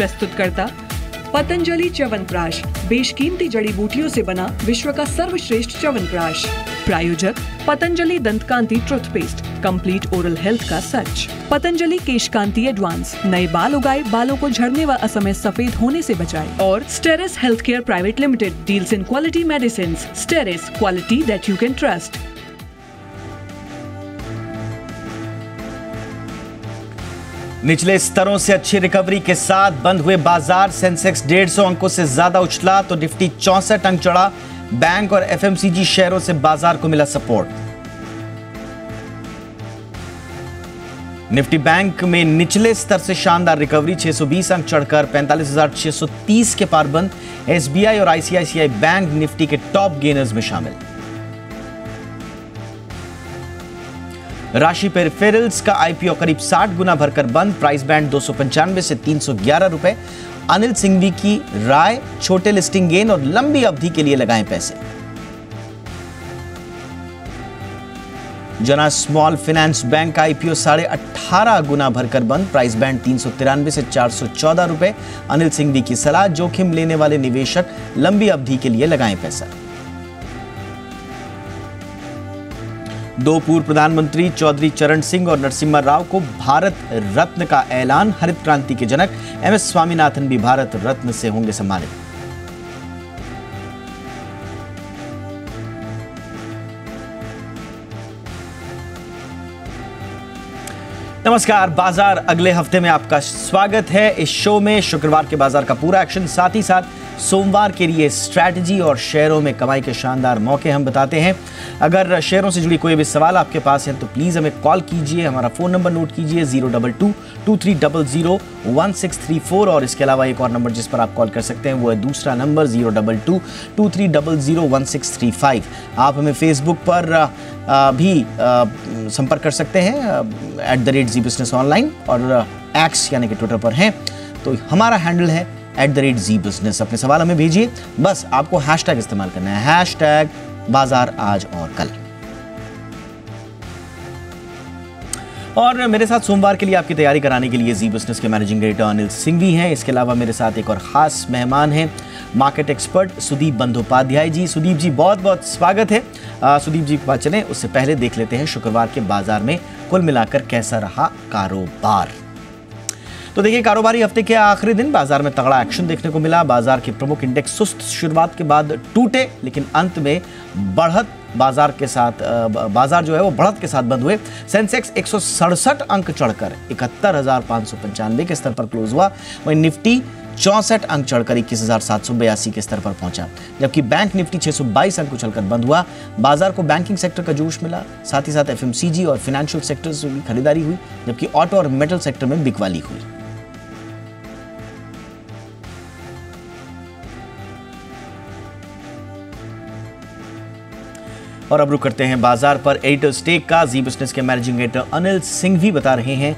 प्रस्तुत पतंजलि च्यवनप्राश, बेशकीमती जड़ी बूटियों से बना विश्व का सर्वश्रेष्ठ च्यवनप्राश। प्रायोजक Patanjali Dant Kanti toothpaste, complete oral health का सच। पतंजलि केशकांति एडवांस, नए बाल उगाए, बालों को झड़ने व असमय सफेद होने से बचाए। और Steris health care private limited deals in quality medicine. Steris, quality that you can trust. निचले स्तरों से अच्छी रिकवरी के साथ बंद हुए बाजार। सेंसेक्स 150 अंकों से ज्यादा उछला तो निफ्टी 64 अंक चढ़ा। बैंक और एफएमसीजी शेयरों से बाजार को मिला सपोर्ट। निफ्टी बैंक में निचले स्तर से शानदार रिकवरी, 620 अंक चढ़कर 45,630 के पार बंद। एसबीआई और आईसीआईसीआई बैंक निफ्टी के टॉप गेनर्स में शामिल। राशि पेरिफेरल्स का आईपीओ करीब 60 गुना भरकर बंद। प्राइस बैंड 295 से 311 रुपए। अनिल सिंघवी की राय, छोटे लिस्टिंग गेन और लंबी अवधि के लिए लगाएं पैसे। जना स्मॉल फाइनेंस बैंक का आईपीओ 18.5 गुना भरकर बंद। प्राइस बैंड 393 से 414 रुपए। अनिल सिंघवी की सलाह, जोखिम लेने वाले निवेशक लंबी अवधि के लिए लगाएं पैसा। दो पूर्व प्रधानमंत्री चौधरी चरण सिंह और नरसिम्हा राव को भारत रत्न का ऐलान। हरित क्रांति के जनक एमएस स्वामीनाथन भी भारत रत्न से होंगे सम्मानित। नमस्कार, बाजार अगले हफ्ते में आपका स्वागत है। इस शो में शुक्रवार के बाजार का पूरा एक्शन, साथ ही साथ सोमवार के लिए स्ट्रैटेजी और शेयरों में कमाई के शानदार मौके हम बताते हैं। अगर शेयरों से जुड़ी कोई भी सवाल आपके पास है तो प्लीज़ हमें कॉल कीजिए। हमारा फ़ोन नंबर नोट कीजिए 022-2300-1634। और इसके अलावा एक और नंबर जिस पर आप कॉल कर सकते हैं वो है दूसरा नंबर 022-2300-1635। आप हमें फेसबुक पर भी संपर्क कर सकते हैं @ZBusinessOnline, और एक्स यानी कि ट्विटर पर हैं तो हमारा हैंडल है @ZBusiness। अपने सवाल हमें भेजिए, बस आपको हैशटैग इस्तेमाल करना है, #बाजार आज और कल। और मेरे साथ सोमवार के लिए आपकी तैयारी कराने के लिए जी बिजनेस के मैनेजिंग डायरेक्टर अनिल सिंघवी हैं। इसके अलावा मेरे साथ एक और खास मेहमान हैं, मार्केट एक्सपर्ट सुदीप बंदोपाध्याय जी। सुदीप जी, बहुत बहुत स्वागत है। सुदीप जी के पास चलें, उससे पहले देख लेते हैं शुक्रवार के बाजार में कुल मिलाकर कैसा रहा कारोबार। तो देखिए, कारोबारी हफ्ते के आखिरी दिन बाजार में तगड़ा एक्शन देखने को मिला। बाजार के प्रमुख इंडेक्स सुस्त शुरुआत के बाद टूटे, लेकिन अंत में बढ़त बाजार जो है वो बढ़त के साथ बंद हुए। सेंसेक्स 167 अंक चढ़कर 71,595 के स्तर पर क्लोज हुआ। वहीं निफ्टी 64 अंक चढ़कर 21,782 के स्तर पर पहुंचा, जबकि बैंक निफ्टी 622 अंक उछलकर बंद हुआ। बाजार को बैंकिंग सेक्टर का जोश मिला, साथ ही साथ एफएमसीजी और फाइनेंशियल सेक्टर से भी खरीदारी हुई, जबकि ऑटो और मेटल सेक्टर में बिकवाली हुई। और अब रुक करते हैं बाजार पर एडिटर स्टेक का। जी बिजनेस के मैनेजिंग एडिटर अनिल सिंघवी बता रहे हैं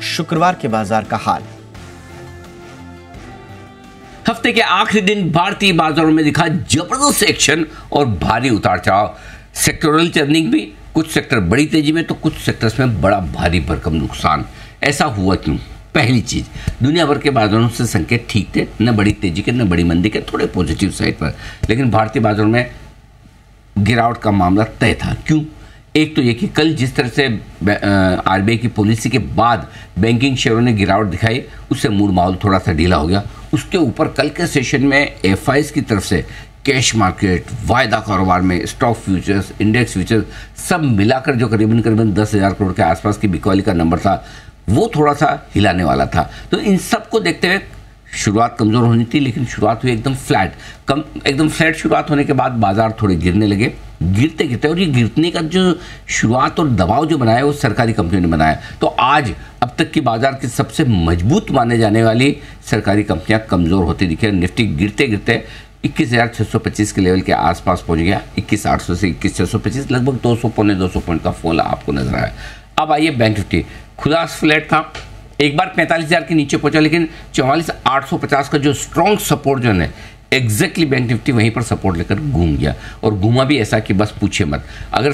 शुक्रवार के बाजार का हाल। हफ्ते के आखिरी दिन भारतीय बाजारों में दिखा जबरदस्त एक्शन और भारी उतार चढ़ाव। सेक्टोरल टर्निंग भी, कुछ सेक्टर बड़ी तेजी में तो कुछ सेक्टर्स में बड़ा भारी भरकम नुकसान। ऐसा हुआ क्यों? पहली चीज, दुनिया भर के बाजारों से संकेत ठीक थे, न बड़ी तेजी के न बड़ी मंदी के, थोड़े पॉजिटिव साइड पर, लेकिन भारतीय बाजारों में गिरावट का मामला तय था। क्यों? एक तो ये कि कल जिस तरह से आरबीआई की पॉलिसी के बाद बैंकिंग शेयरों ने गिरावट दिखाई, उससे मूड माहौल थोड़ा सा ढीला हो गया। उसके ऊपर कल के सेशन में एफआईज की तरफ से कैश मार्केट, वायदा कारोबार में स्टॉक फ्यूचर्स, इंडेक्स फ्यूचर्स सब मिलाकर जो करीबन 10,000 करोड़ के आसपास की बिकवाली का नंबर था, वो थोड़ा सा हिलाने वाला था। तो इन सब को देखते हुए शुरुआत कमज़ोर होनी थी, लेकिन शुरुआत हुई एकदम फ्लैट शुरुआत होने के बाद बाजार थोड़े गिरने लगे, गिरते और ये गिरने का जो शुरुआत और दबाव जो बनाया वो सरकारी कंपनियों ने बनाया। तो आज अब तक की बाजार की सबसे मजबूत माने जाने वाली सरकारी कंपनियां कमज़ोर होती दिखे। निफ्टी गिरते 21,625 के लेवल के आसपास पहुंच गया। 21,800 से 21,625, लगभग 200 पौने 200 पॉइंट का फॉल आपको नजर आया। अब आइए बैंक निफ्टी, खुदा फ्लैट था, एक बार 45,000 के नीचे पहुंचा, लेकिन 44,850 का जो स्ट्रॉन्ग सपोर्ट जो है एग्जैक्टली बैंक निफ्टी वहीं पर सपोर्ट लेकर घूम गया, और घूमा भी ऐसा कि बस पूछे मत। अगर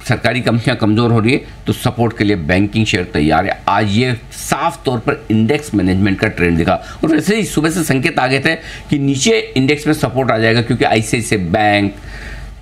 सरकारी कंपनियां कमज़ोर हो रही है तो सपोर्ट के लिए बैंकिंग शेयर तैयार है। आज ये साफ तौर पर इंडेक्स मैनेजमेंट का ट्रेंड दिखा, और वैसे ही सुबह से संकेत आ गए थे कि नीचे इंडेक्स में सपोर्ट आ जाएगा, क्योंकि आईसीआईसीआई बैंक,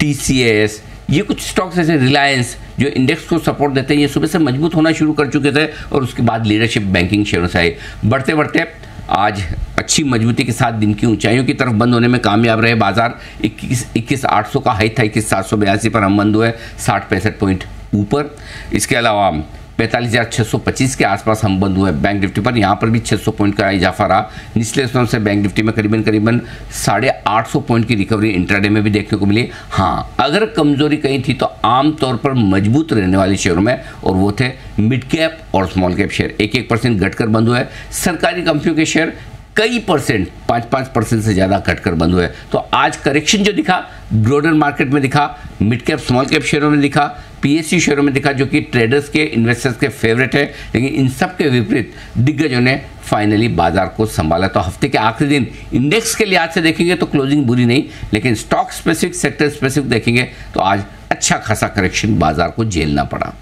TCS, ये कुछ स्टॉक्स ऐसे, रिलायंस जो इंडेक्स को सपोर्ट देते हैं, ये सुबह से मजबूत होना शुरू कर चुके थे, और उसके बाद लीडरशिप बैंकिंग शेयरों से आई। बढ़ते बढ़ते आज अच्छी मजबूती के साथ दिन की ऊंचाइयों की तरफ बंद होने में कामयाब रहे बाजार। 21,800 का हाई था, 21,782 पर हम बंद हुए, 60-65 पॉइंट ऊपर। इसके अलावा 45,625 के आसपास हम बंद हुए बैंक निफ्टी पर, यहाँ पर भी 600 पॉइंट का इजाफा रहा। निचले स्तरों से बैंक निफ्टी में करीबन 850 पॉइंट की रिकवरी इंट्राडे में भी देखने को मिली। हाँ, अगर कमजोरी कहीं थी तो आमतौर पर मजबूत रहने वाले शेयरों में, और वो थे मिड कैप और स्मॉल कैप शेयर। 1% घटकर बंद हुए। सरकारी कंपनियों के शेयर कई परसेंट, 5% से ज़्यादा घटकर बंद हुए। तो आज करेक्शन जो दिखा ब्रॉडर मार्केट में दिखा, मिड कैप स्मॉल कैप शेयरों में दिखा, PSU शेयरों में दिखा, जो कि ट्रेडर्स के, इन्वेस्टर्स के फेवरेट है। लेकिन इन सब के विपरीत दिग्गजों ने फाइनली बाजार को संभाला। तो हफ्ते के आखिरी दिन इंडेक्स के लिहाज से देखेंगे तो क्लोजिंग बुरी नहीं, लेकिन स्टॉक स्पेसिफिक, सेक्टर स्पेसिफिक देखेंगे तो आज अच्छा खासा करेक्शन बाजार को झेलना पड़ा।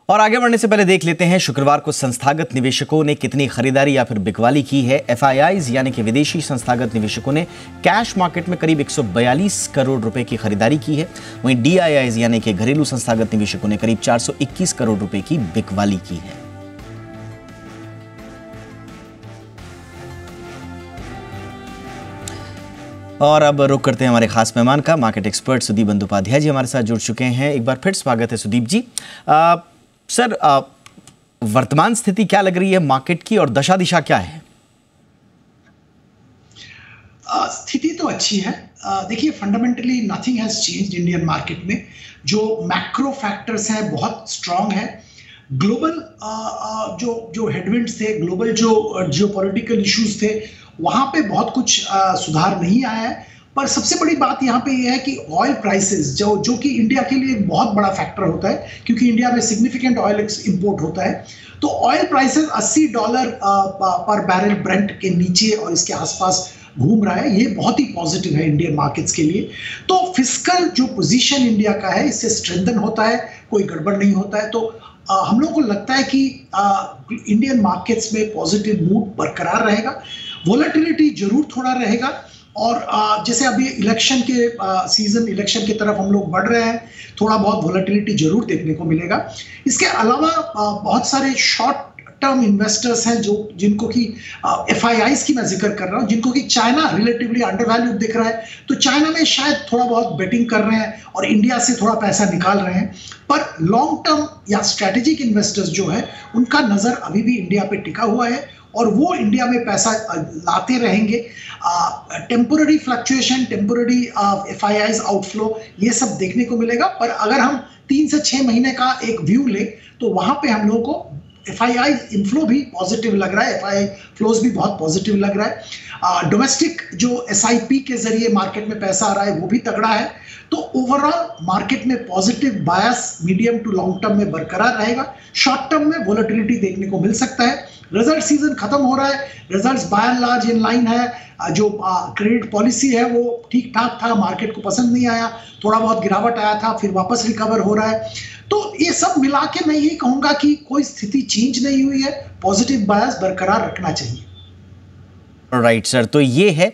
और आगे बढ़ने से पहले देख लेते हैं शुक्रवार को संस्थागत निवेशकों ने कितनी खरीदारी या फिर बिकवाली की है। FIIs यानी कि विदेशी संस्थागत निवेशकों ने कैश मार्केट में करीब 142 करोड़ रुपए की खरीदारी की है। वहीं DIIs यानी कि घरेलू संस्थागत निवेशकों ने करीब 421 करोड़ रुपए की बिकवाली की है। और अब रुक करते हैं हमारे खास मेहमान का। मार्केट एक्सपर्ट सुदीप बंदोपाध्याय जी हमारे साथ जुड़ चुके हैं। एक बार फिर स्वागत है सुदीप जी। सर, वर्तमान स्थिति क्या लग रही है मार्केट की, और दशा दिशा क्या है? स्थिति तो अच्छी है। देखिए, fundamentally nothing has changed Indian market में। जो मैक्रो फैक्टर्स हैं बहुत स्ट्रांग है। ग्लोबल जो हेडविंड्स थे, ग्लोबल जो जियोपॉलिटिकल इश्यूज थे, वहां पे बहुत कुछ सुधार नहीं आया है। पर सबसे बड़ी बात यहाँ पे ये है कि ऑयल प्राइसेस जो कि इंडिया के लिए एक बहुत बड़ा फैक्टर होता है, क्योंकि इंडिया में सिग्निफिकेंट ऑयल इंपोर्ट होता है। तो ऑयल प्राइसेस $80 पर बैरल ब्रेंट के नीचे और इसके आसपास घूम रहा है। ये बहुत ही पॉजिटिव है इंडियन मार्केट्स के लिए। तो फिस्कल जो पोजीशन इंडिया का है, इससे स्ट्रेंथन होता है, कोई गड़बड़ नहीं होता है। तो हम लोग को लगता है कि इंडियन मार्केट्स में पॉजिटिव मूड बरकरार रहेगा। वोलेटिलिटी जरूर थोड़ा रहेगा, और जैसे अभी इलेक्शन के सीजन, इलेक्शन की तरफ हम लोग बढ़ रहे हैं, थोड़ा बहुत वोलेटिलिटी जरूर देखने को मिलेगा। इसके अलावा बहुत सारे शॉर्ट टर्म इन्वेस्टर्स हैं जिनको कि FIIs की मैं जिक्र कर रहा हूं, जिनको कि चाइना रिलेटिवली अंडरवैल्यूड दिख रहा है, तो चाइना में शायद थोड़ा बहुत बेटिंग कर रहे हैं और इंडिया से थोड़ा पैसा निकाल रहे हैं। पर लॉन्ग टर्म या स्ट्रेटेजिक इन्वेस्टर्स जो है, उनका नजर अभी भी इंडिया पे टिका हुआ है, और वो इंडिया में पैसा लाते रहेंगे। Temporary fluctuation, temporary FIIs outflow, ये सब देखने को मिलेगा। पर अगर हम 3 से 6 महीने का एक व्यू ले, तो वहां पे हम लोगों को FII इनफ्लो भी पॉजिटिव लग रहा है, FII फ्लोज भी बहुत पॉजिटिव लग रहा है। डोमेस्टिक जो SIP के जरिए मार्केट में पैसा आ रहा है, वो भी तगड़ा है। तो ओवरऑल मार्केट में positive bias medium to long term में बरकरार रहेगा। शॉर्ट टर्म में वोलेटिलिटी देखने को मिल सकता है। रिजल्ट सीजन खत्म हो रहा है, results bye and large in line है। जो क्रेडिट पॉलिसी है वो ठीक ठाक था, मार्केट को पसंद नहीं आया, थोड़ा बहुत गिरावट आया था, फिर वापस रिकवर हो रहा है। तो ये सब मिला के मैं यही कहूंगा कि कोई स्थिति चेंज नहीं हुई है, पॉजिटिव बायस बरकरार रखना चाहिए। राइट सर, तो ये है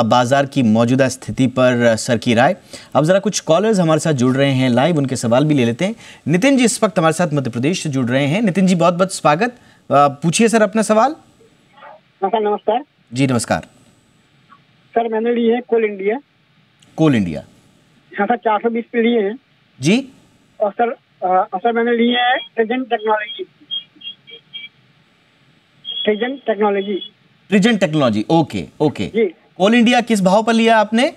बाजार की मौजूदा स्थिति पर सर की राय। अब जरा कुछ कॉलर्स हमारे साथ जुड़ रहे हैं लाइव, उनके सवाल भी ले लेते हैं। नितिन जी इस वक्त हमारे साथ मध्य प्रदेश से जुड़ रहे हैं। नितिन जी बहुत बहुत स्वागत, पूछिए सर अपना सवाल। नमस्कार जी नमस्कार सर, मैंने ली है कोल इंडिया। कोल इंडिया हाँ सर, 420 पे लिए हैं जी। और सर मैंने लिए है ट्रिजेंट टेक्नोलॉजी। ट्रिजेंट टेक्नोलॉजी, ओके ओके जी। कोल इंडिया किस भाव पर लिया आपने?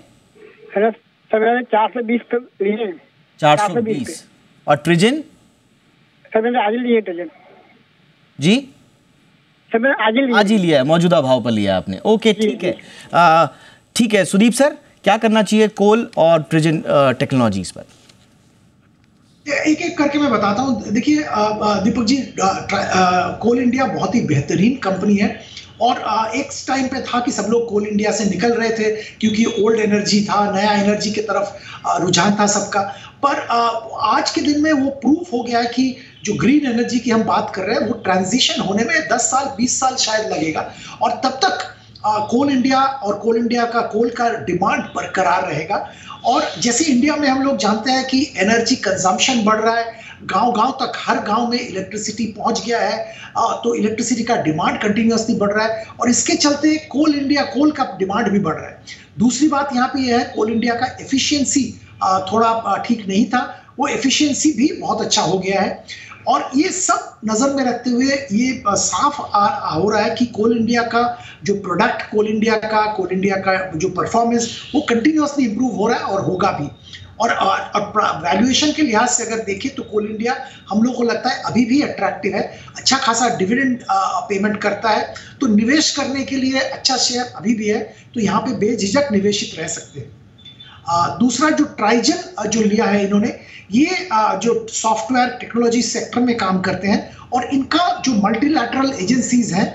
सर मैंने 420 पे लिए हैं। 420। और ट्रिजेंट? सर मैंने आज लिए ट्रिजेंट जी। सर मैंने आज ही लिया है, मौजूदा भाव पर लिया आपने, ओके ठीक है। ठीक है सुदीप सर, क्या करना चाहिए कोल और ट्रिजेंट टेक्नोलॉजीज पर? एक एक करके मैं बताता हूं। देखिए दीपक जी, कोल इंडिया बहुत ही बेहतरीन कंपनी है, और एक टाइम पे था कि सब लोग कोल इंडिया से निकल रहे थे क्योंकि ओल्ड एनर्जी था, नया एनर्जी की तरफ रुझान था सबका। पर आज के दिन में वो प्रूफ हो गया है कि जो ग्रीन एनर्जी की हम बात कर रहे हैं वो ट्रांजिशन होने में 10 साल 20 साल शायद लगेगा, और तब तक कोल इंडिया और कोल इंडिया का कोल का डिमांड बरकरार रहेगा। और जैसे इंडिया में हम लोग जानते हैं कि एनर्जी कंजम्पशन बढ़ रहा है, गांव-गांव तक हर गांव में इलेक्ट्रिसिटी पहुंच गया है, तो इलेक्ट्रिसिटी का डिमांड कंटिन्यूअसली बढ़ रहा है और इसके चलते कोल इंडिया कोल का डिमांड भी बढ़ रहा है। दूसरी बात यहाँ पे यह है, कोल इंडिया का एफिशिएंसी थोड़ा ठीक नहीं था, वो एफिशिएंसी भी बहुत अच्छा हो गया है। और ये सब नज़र में रखते हुए ये साफ हो रहा है कि कोल इंडिया का जो प्रोडक्ट, कोल इंडिया का जो परफॉर्मेंस वो कंटिन्यूअसली इंप्रूव हो रहा है और होगा भी। और वैल्यूएशन के लिहाज से अगर देखें तो कोल इंडिया हम लोग को लगता है अभी भी अट्रैक्टिव है, अच्छा खासा डिविडेंड पेमेंट करता है, तो निवेश करने के लिए अच्छा शेयर अभी भी है, तो यहाँ पे बेझिझक निवेशित रह सकते हैं। दूसरा जो ट्राइजन जो लिया है इन्होंने, ये जो सॉफ्टवेयर टेक्नोलॉजी सेक्टर में काम करते हैं और इनका जो मल्टीलैटरल एजेंसीज हैं,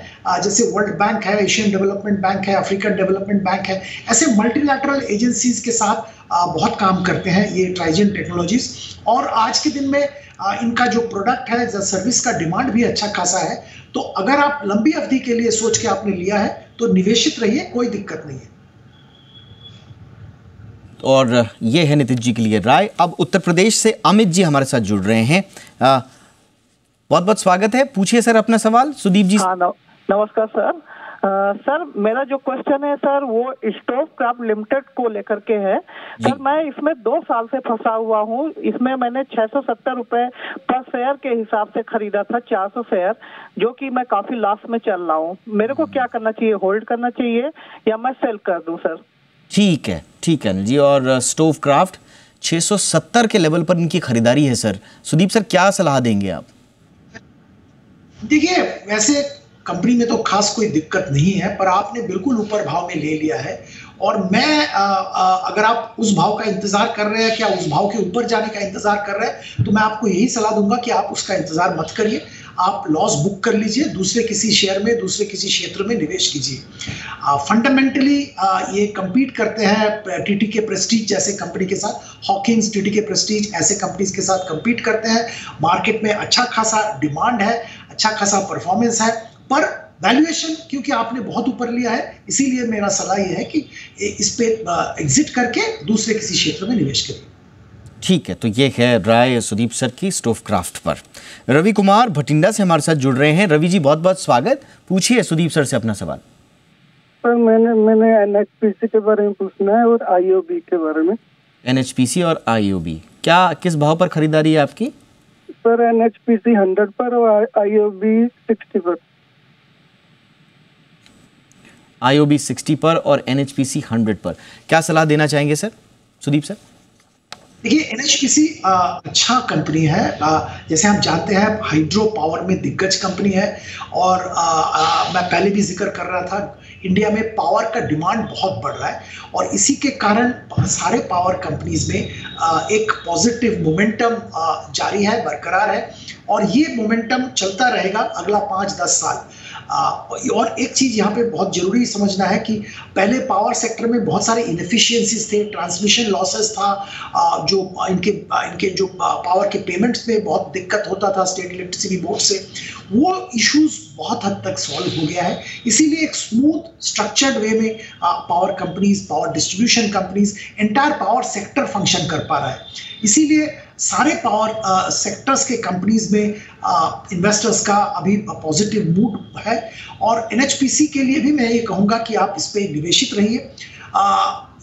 जैसे वर्ल्ड बैंक है, एशियन डेवलपमेंट बैंक है, अफ्रीकन डेवलपमेंट बैंक है, ऐसे मल्टीलैटरल एजेंसीज के साथ बहुत काम करते हैं ये ट्राइजन टेक्नोलॉजीज। और आज के दिन में इनका जो प्रोडक्ट है, जो सर्विस का डिमांड भी अच्छा खासा है, तो अगर आप लंबी अवधि के लिए सोच के आपने लिया है तो निवेशित रहिए, कोई दिक्कत नहीं है। और ये है नितिन जी के लिए राय। अब उत्तर प्रदेश से अमित जी हमारे साथ जुड़ रहे हैं, बहुत बहुत स्वागत है, पूछिए सर अपना सवाल। सुदीप जी। हाँ, नमस्कार सर। सर मेरा जो क्वेश्चन है सर वो स्टोव क्राफ्ट लिमिटेड को लेकर के है। सर मैं इसमें 2 साल से फंसा हुआ हूँ। इसमें मैंने 670 रुपए पर शेयर के हिसाब से खरीदा था 400 शेयर, जो कि मैं काफी लॉस में चल रहा हूँ। मेरे को क्या करना चाहिए, होल्ड करना चाहिए या मैं सेल कर दूं सर? ठीक है जी। और स्टोव क्राफ्ट 670 के लेवल पर इनकी खरीदारी है सर। सुदीप सर क्या सलाह देंगे आप? देखिए, वैसे कंपनी में तो खास कोई दिक्कत नहीं है, पर आपने बिल्कुल ऊपर भाव में ले लिया है और मैं अगर आप उस भाव का इंतजार कर रहे हैं, क्या उस भाव के ऊपर जाने का इंतजार कर रहे हैं, तो मैं आपको यही सलाह दूंगा कि आप उसका इंतजार मत करिए, आप लॉस बुक कर लीजिए, दूसरे किसी शेयर में, दूसरे किसी क्षेत्र में निवेश कीजिए। फंडामेंटली ये compete करते हैं टीटीके प्रेस्टीज जैसे कंपनी के साथ, हॉकिंस, टीटीके प्रेस्टीज ऐसे कंपनीज के साथ compete करते हैं। मार्केट में अच्छा खासा डिमांड है, अच्छा खासा परफॉर्मेंस है, पर वैल्यूएशन क्योंकि आपने बहुत ऊपर लिया है, इसीलिए मेरा सलाह यह है कि इस पे एग्जिट करके दूसरे किसी क्षेत्र में निवेश करें। ठीक है, तो ये है राय सुदीप सर की स्टोव क्राफ्ट पर। रवि कुमार भटिंडा से हमारे साथ जुड़ रहे हैं। रवि जी बहुत बहुत स्वागत, पूछिए सुदीप सर से अपना सवाल। सर मैंने एनएचपीसी के बारे में पूछना है और आईओबी के बारे में। एनएचपीसी और आईओबी क्या किस भाव पर खरीदारी है आपकी? सर एनएचपीसी 100 पर और आईओबी 60 पर। आईओबी 60 पर और एनएचपीसी 100 पर, क्या सलाह देना चाहेंगे सर सुदीप सर? देखिए, एनएचपीसी अच्छा कंपनी है, जैसे हम जानते हैं हाइड्रो पावर में दिग्गज कंपनी है और मैं पहले भी जिक्र कर रहा था, इंडिया में पावर का डिमांड बहुत बढ़ रहा है और इसी के कारण सारे पावर कंपनीज में एक पॉजिटिव मोमेंटम जारी है, बरकरार है और ये मोमेंटम चलता रहेगा अगला 5-10 साल। और एक चीज़ यहाँ पे बहुत ज़रूरी समझना है कि पहले पावर सेक्टर में बहुत सारे इनएफिशिएंसीज थे, ट्रांसमिशन लॉसेस था, जो इनके जो पावर के पेमेंट्स में बहुत दिक्कत होता था स्टेट इलेक्ट्रिसिटी बोर्ड से, वो इश्यूज बहुत हद तक सॉल्व हो गया है। इसीलिए एक स्मूथ स्ट्रक्चर्ड वे में power companies, power distribution companies, entire power sector function कर पा रहा है। इसीलिए सारे पावर सेक्टर्स के कंपनीज में इन्वेस्टर्स का अभी पॉजिटिव मूड है और एनएचपीसी के लिए भी मैं ये कहूँगा कि आप इस पे निवेशित रहिए।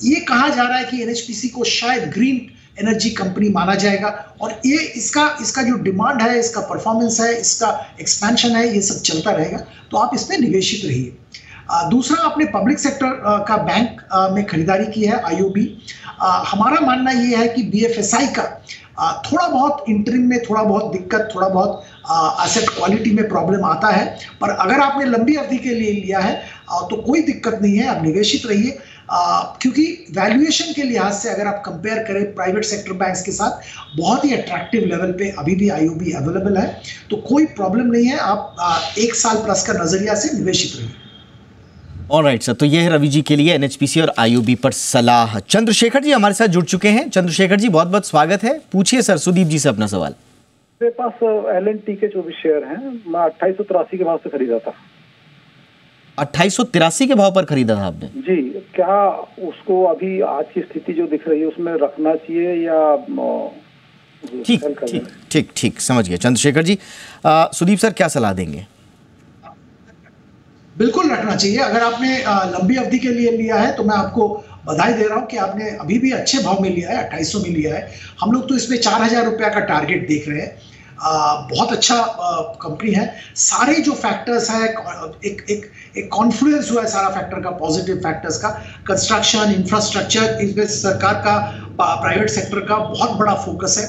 ये कहा जा रहा है कि एनएचपीसी को शायद ग्रीन एनर्जी कंपनी माना जाएगा और ये इसका जो डिमांड है, इसका परफॉर्मेंस है, इसका एक्सपेंशन है, ये सब चलता रहेगा, तो आप इसमें निवेशित रहिए। दूसरा, आपने पब्लिक सेक्टर का बैंक में खरीदारी की है, आईओबी। हमारा मानना ये है कि बीएफएसआई का थोड़ा बहुत इंटरिम में थोड़ा बहुत दिक्कत, थोड़ा बहुत एसेट क्वालिटी में प्रॉब्लम आता है, पर अगर आपने लंबी अवधि के लिए लिया है तो कोई दिक्कत नहीं है, आप निवेशित रहिए। क्योंकि वैल्यूएशन के लिहाज से अगर आप कंपेयर करें प्राइवेट सेक्टर बैंक्स के साथ, बहुत ही अट्रैक्टिव लेवल पे अभी भी आईओबी अवेलेबल है, तो कोई प्रॉब्लम नहीं है, आप 1 साल प्लस का नजरिया से निवेशित रहिए। ऑलराइट सर, तो ये है रवि जी के लिए एनएचपीसी और आईओबी पर सलाह। चंद्रशेखर जी हमारे साथ जुड़ चुके हैं। चंद्रशेखर जी बहुत बहुत स्वागत है, पूछिए सर सुदीप जी से अपना सवाल। मेरे पास L&T के 24 शेयर हैं, मैं 2883 के भाव से खरीदा था। 2883 के भाव पर खरीदा था आपने? जी, क्या उसको अभी आज की स्थिति जो दिख रही है उसमें रखना चाहिए या ठीक समझ गए चंद्रशेखर जी। सुदीप सर क्या सलाह देंगे? बिल्कुल रखना चाहिए। अगर आपने लंबी अवधि के लिए लिया है तो मैं आपको बधाई दे रहा हूं कि आपने अभी भी अच्छे भाव में लिया है, 2800 में लिया है। हम लोग तो इसमें 4000 रुपया का टारगेट देख रहे हैं। बहुत अच्छा कंपनी है। सारे जो फैक्टर्स है, एक कॉन्फ्लुएंस हुआ है सारा फैक्टर का, पॉजिटिव फैक्टर्स का। कंस्ट्रक्शन, इंफ्रास्ट्रक्चर, इसमें सरकार का, प्राइवेट सेक्टर का बहुत बड़ा फोकस है।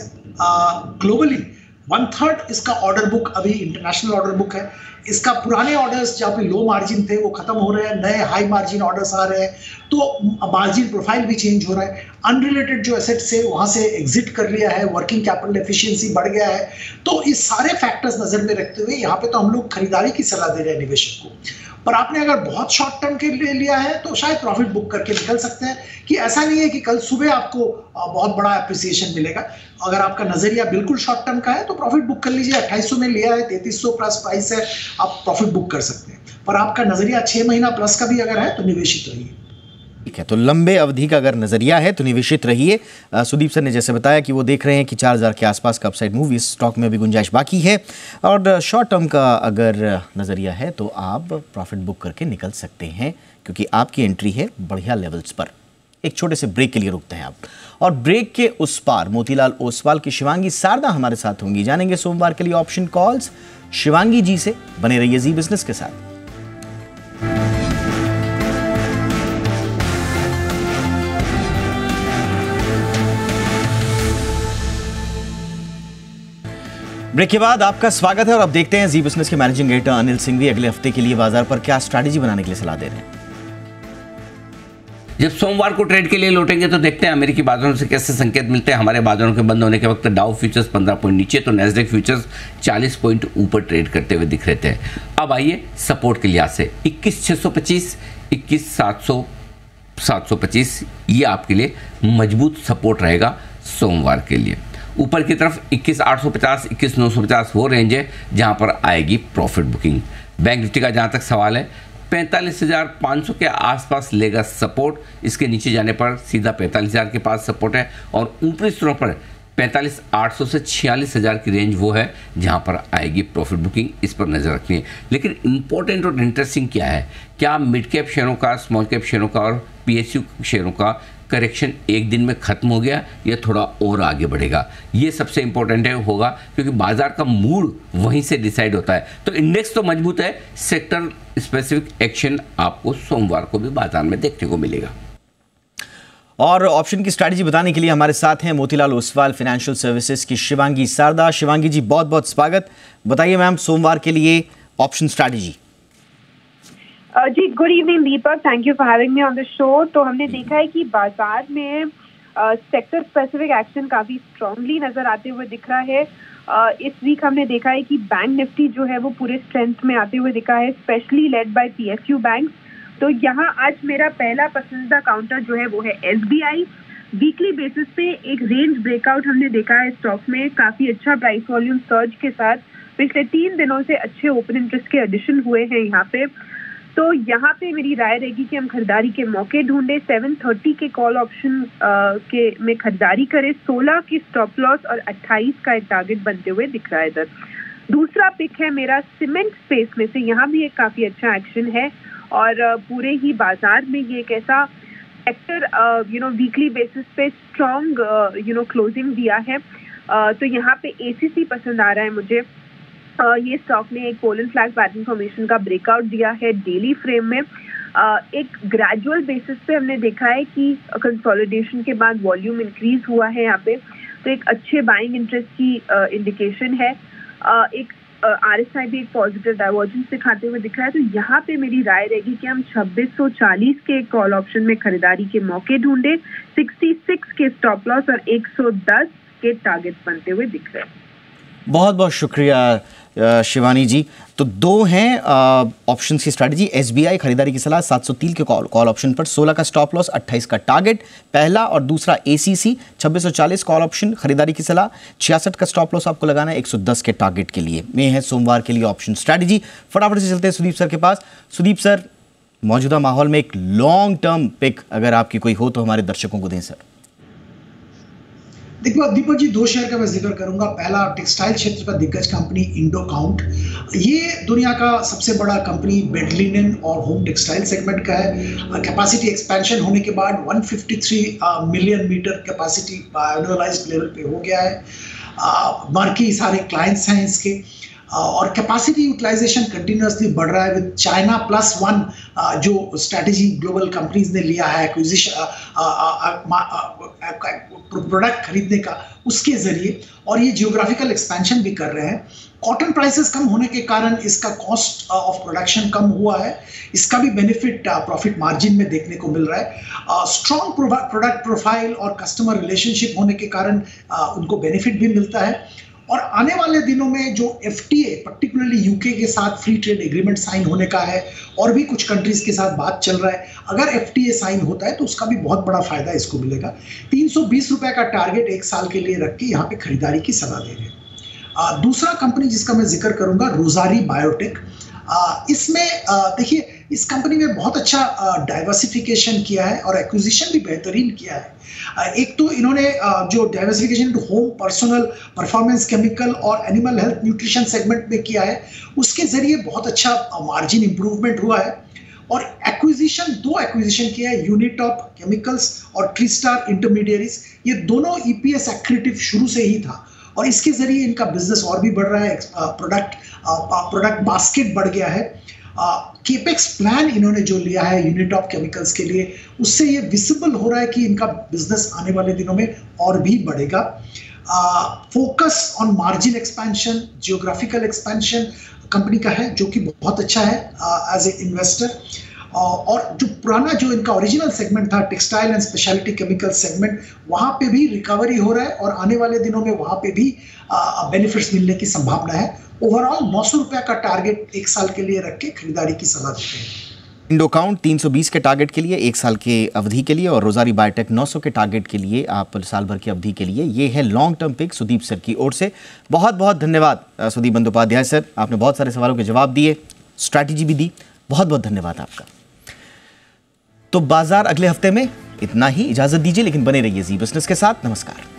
ग्लोबली 1/3 इसका ऑर्डर बुक अभी इंटरनेशनल ऑर्डर बुक है। इसका पुराने ऑर्डर्स जहाँ पे लो मार्जिन थे वो खत्म हो रहे हैं, नए हाई मार्जिन ऑर्डर्स आ रहे हैं, तो मार्जिन प्रोफाइल भी चेंज हो रहा है। अनरिलेटेड जो एसेट्स है वहाँ से एग्जिट कर लिया है, वर्किंग कैपिटल एफिशिएंसी बढ़ गया है। तो इस सारे फैक्टर्स नजर में रखते हुए यहाँ पे तो हम लोग खरीदारी की सलाह दे रहे हैं निवेशक को। पर आपने अगर बहुत शॉर्ट टर्म के लिए लिया है तो शायद प्रॉफिट बुक करके निकल सकते हैं, कि ऐसा नहीं है कि कल सुबह आपको बहुत बड़ा एप्रिसिएशन मिलेगा। अगर आपका नजरिया बिल्कुल शॉर्ट टर्म का है तो प्रॉफिट बुक कर लीजिए। 2800 में लिया है, 3300 प्लस प्राइस है, आप प्रॉफिट बुक कर सकते हैं। पर आपका नजरिया 6 महीना प्लस का भी अगर है तो निवेशित रहिए। ठीक है, तो लंबे अवधि का अगर नजरिया है तो निवेशित रहिए। सुदीप सर ने जैसे बताया कि वो देख रहे हैं कि 4000 के आसपास का अपसाइड मूव इस स्टॉक में अभी गुंजाइश बाकी है, और शॉर्ट टर्म का अगर नजरिया है तो आप प्रॉफिट बुक करके निकल सकते हैं, क्योंकि आपकी एंट्री है बढ़िया लेवल्स पर। एक छोटे से ब्रेक के लिए रुकते हैं आप, और ब्रेक के उस पार मोतीलाल ओसवाल की शिवांगी सारदा हमारे साथ होंगी। जानेंगे सोमवार के लिए ऑप्शन कॉल्स शिवांगी जी से। बने रहिए जी बिजनेस के साथ। ब्रेक के बाद आपका स्वागत है, और अब देखते हैं जी बिजनेस के मैनेजिंग एडिटर अनिल सिंघवी अगले हफ्ते के लिए बाजार पर क्या स्ट्रैटेजी बनाने के लिए सलाह दे रहे हैं। जब सोमवार को ट्रेड के लिए लौटेंगे तो देखते हैं अमेरिकी बाजारों से कैसे संकेत मिलते हैं। हमारे बाजारों के बंद होने के वक्त डाउ फ्यूचर्स 15 पॉइंट नीचे तो नैस्डैक फ्यूचर्स 40 पॉइंट ऊपर ट्रेड करते हुए दिख रहे थे। अब आइए सपोर्ट के लिहाज से 21,625, 21,700, 725 ये आपके लिए मजबूत सपोर्ट रहेगा सोमवार के लिए। ऊपर की तरफ 21,850, 21,950 वो रेंज है जहां पर आएगी प्रॉफिट बुकिंग। बैंक निफ्टी का जहां तक सवाल है 45,500 के आसपास लेगा सपोर्ट। इसके नीचे जाने पर सीधा 45,000 के पास सपोर्ट है, और ऊपरी स्तरों पर 45,800 से 46,000 की रेंज वो है जहां पर आएगी प्रॉफिट बुकिंग। इस पर नजर रखनी है। लेकिन इंपॉर्टेंट और इंटरेस्टिंग क्या है, क्या मिड कैप शेयरों का, स्मॉल कैप शेयरों का और PSU शेयरों का करेक्शन एक दिन में खत्म हो गया या थोड़ा और आगे बढ़ेगा? ये सबसे इंपॉर्टेंट है होगा, क्योंकि बाजार का मूड वहीं से डिसाइड होता है। तो इंडेक्स तो मजबूत है, सेक्टर स्पेसिफिक एक्शन आपको सोमवार को भी बाजार में देखने को मिलेगा। और ऑप्शन की स्ट्रैटेजी बताने के लिए हमारे साथ हैं मोतीलाल ओसवाल फाइनेंशियल सर्विसेज की शिवांगी सारदा। शिवांगी जी बहुत बहुत स्वागत। बताइए मैम सोमवार के लिए ऑप्शन स्ट्रैटेजी। जी good evening Deepak, thank you for having me on the show. तो हमने देखा है कि बाजार में सेक्टर स्पेसिफिक एक्शन काफी स्ट्रांगली नजर आते हुए दिख रहा है। इस वीक हमने देखा है कि बैंक निफ्टी जो है वो पूरे स्ट्रेंथ में आते हुए दिखा है, specially led by PSU bank. तो यहाँ आज मेरा पहला पसंदीदा काउंटर जो है वो है SBI। वीकली बेसिस पे एक रेंज ब्रेकआउट हमने देखा है स्टॉक में, काफी अच्छा प्राइस वॉल्यूम सर्ज के साथ पिछले 3 दिनों से अच्छे ओपन इंटरेस्ट के एडिशन हुए हैं यहाँ पे। तो यहाँ पे मेरी राय रहेगी कि हम खरीदारी के मौके ढूंढे। 730 के कॉल ऑप्शन के में खरीदारी करें। 16 की स्टॉप लॉस और 28 का एक टारगेट बनते हुए दिख रहा है इधर। दूसरा पिक है मेरा सीमेंट स्पेस में से, यहाँ भी एक काफी अच्छा एक्शन है, और पूरे ही बाजार में ये एक ऐसा सेक्टर वीकली बेसिस पे स्ट्रॉन्ग क्लोजिंग दिया है। तो यहाँ पे ACC पसंद आ रहा है मुझे। ये स्टॉक ने एक पोलन फ्लैग पैटर्न फॉर्मेशन का ब्रेकआउट दिया है डेली फ्रेम में। एक ग्रेजुअल बेसिस पे हमने देखा है कि कंसोलिडेशन के बाद वॉल्यूम इंक्रीज हुआ है यहाँ पे, तो एक अच्छे बाइंग इंटरेस्ट की इंडिकेशन है। एक RSI भी एक पॉजिटिव डाइवर्जेंस दिखाते हुए दिख रहा है। तो यहाँ पे मेरी राय रहेगी कि हम 2640 के कॉल ऑप्शन में खरीदारी के मौके ढूंढे। 66 के स्टॉप लॉस और 110 के टारगेट बनते हुए दिख रहे हैं। बहुत बहुत शुक्रिया शिवानी जी। तो दो हैं ऑप्शंस की स्ट्रैटेजी। एसबीआई खरीदारी की सलाह 703 के कॉल ऑप्शन पर 16 का स्टॉप लॉस 28 का टारगेट पहला, और दूसरा एसीसी 2640 कॉल ऑप्शन खरीदारी की सलाह 66 का स्टॉप लॉस आपको लगाना है 110 के टारगेट के लिए। में है सोमवार के लिए ऑप्शन स्ट्रैटेजी। फटाफट से चलते हैं सुदीप सर के पास। सुदीप सर, मौजूदा माहौल में एक लॉन्ग टर्म पिक अगर आपकी कोई हो तो हमारे दर्शकों को दें सर। देखो दीपक जी, दो शेयर का मैं जिक्र करूंगा। पहला, टेक्सटाइल क्षेत्र का दिग्गज कंपनी इंडोकाउंट। ये दुनिया का सबसे बड़ा कंपनी बेड लिनन और होम टेक्सटाइल सेगमेंट का है। कैपेसिटी एक्सपेंशन होने के बाद 153 million metre capacity annualised level पे हो गया है। मार्की सारे क्लाइंट्स हैं इसके, और कैपेसिटी यूटिलाइजेशन कंटिन्यूसली बढ़ रहा है विद चाइना +1 जो स्ट्रैटेजी ग्लोबल कंपनीज ने लिया है एक्विजिशन प्रोडक्ट खरीदने का, उसके जरिए, और ये जियोग्राफिकल एक्सपेंशन भी कर रहे हैं। कॉटन प्राइसेस कम होने के कारण इसका कॉस्ट ऑफ प्रोडक्शन कम हुआ है, इसका भी बेनिफिट प्रॉफिट मार्जिन में देखने को मिल रहा है। स्ट्रॉन्ग प्रोडक्ट प्रोफाइल और कस्टमर रिलेशनशिप होने के कारण उनको बेनिफिट भी मिलता है। और आने वाले दिनों में जो FTA पर्टिकुलरली यूके के साथ फ्री ट्रेड एग्रीमेंट साइन होने का है, और भी कुछ कंट्रीज के साथ बात चल रहा है, अगर FTA साइन होता है तो उसका भी बहुत बड़ा फायदा इसको मिलेगा। 320 रुपए का टारगेट 1 साल के लिए रख के यहाँ पे खरीदारी की सलाह दे रहे हैं। दूसरा कंपनी जिसका मैं जिक्र करूंगा, रोजारी बायोटेक। इसमें देखिए, इस कंपनी में बहुत अच्छा डाइवर्सिफिकेशन किया है और एक्विजिशन भी बेहतरीन किया है। एक तो इन्होंने जो diversification to home, personal, performance chemical और एनिमल हेल्थ न्यूट्रिशन सेगमेंट में किया है, उसके जरिए बहुत अच्छा मार्जिन इंप्रूवमेंट हुआ है। और दो एक्विजिशन किया है, यूनिटॉप केमिकल्स और ट्रीस्टार इंटरमीडिएरीज। ये दोनों EPS एक्रेटिव शुरू से ही था, और इसके जरिए इनका बिजनेस और भी बढ़ रहा है। प्रोडक्ट बास्केट बढ़ गया है। केपेक्स प्लान इन्होंने जो लिया है यूनिटॉप केमिकल्स के लिए, उससे ये विजिबल हो रहा है कि इनका बिजनेस आने वाले दिनों में और भी बढ़ेगा। Focus on margin expansion, geographical expansion company का है, जो कि बहुत अच्छा है एज ए इन्वेस्टर। और जो पुराना जो इनका ओरिजिनल सेगमेंट था, textile and speciality chemical segment, वहाँ पे भी रिकवरी हो रहा है, और आने वाले दिनों में वहाँ पे भी बेनिफिट्स मिलने की संभावना है। ओवरऑल 900 रुपये का टारगेट 1 साल के लिए रख के खरीदारी की सलाह देते हैं। इंडोकाउंट 320 के टारगेट के लिए 1 साल के अवधि के लिए, और रोजारी बायोटेक 900 के टारगेट के लिए आप साल भर की अवधि के लिए। ये है long term pick Sudeep sir की ओर से। बहुत बहुत धन्यवाद सुदीप बंदोपाध्याय सर, आपने बहुत सारे सवालों के जवाब दिए, स्ट्रैटेजी भी दी। बहुत बहुत धन्यवाद आपका। तो बाजार अगले हफ्ते में इतना ही, इजाजत दीजिए, लेकिन बने रहिए जी बिजनेस के साथ। नमस्कार।